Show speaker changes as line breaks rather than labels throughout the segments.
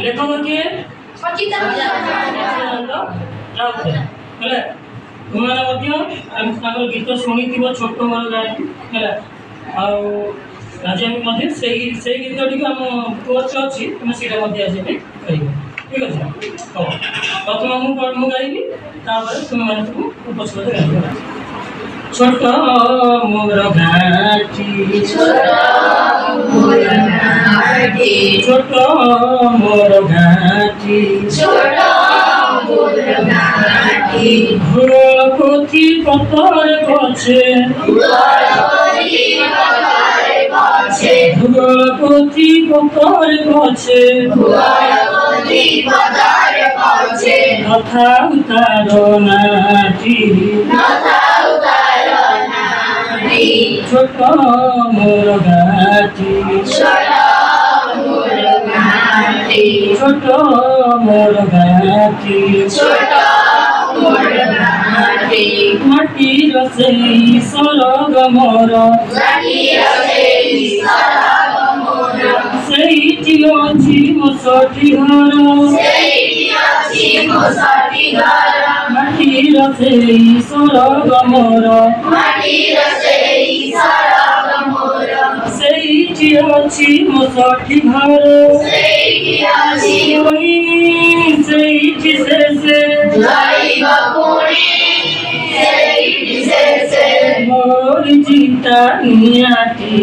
লেখক কিଏ तुमने तांकर गीत शुणी छोट मोर गाय है आज आम से गीत टी आम कोर्स अच्छी तुम से आज ठीक अच्छे हाँ प्रथम मुझे गाइबी तुम मैंने उपस्थित गाइब छोट मोर घाटी छोट मोर घाटी भूलपति पतर गछे भूलपति पतर गछे नथा उतार नाटी छोट मोर घाटी छोट मोर घाटी माटीर से सरग मोर सेठी अछि मो सठी घर माटीर से सरग मोर सेठी अछि मो सठी घर सेठी से मोर चिंता नियाटी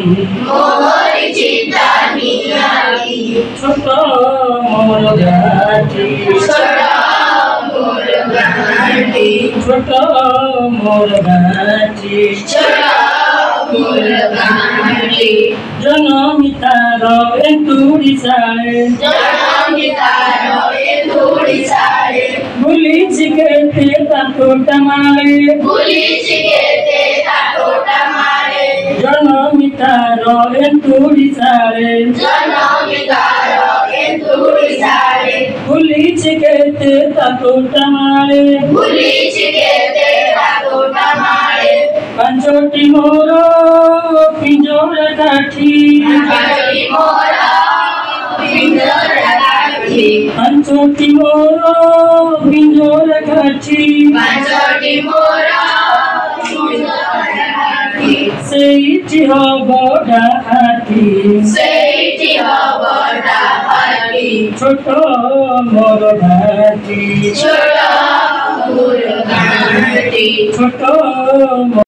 छोट मोर घाटी छोट मोर घाटी जनमितार एंतुड़ी साड़े भूली चिकेते तातोटा मारे जनमितार एंतुड़ी साड़े भूली चिकेते तातोटा मारे पंचोटी मोर पिंजोर काठी पंचोटी मोर पिंजोर काठी सेठी हब डाहाटी छोट मोर घाटी छोट मोर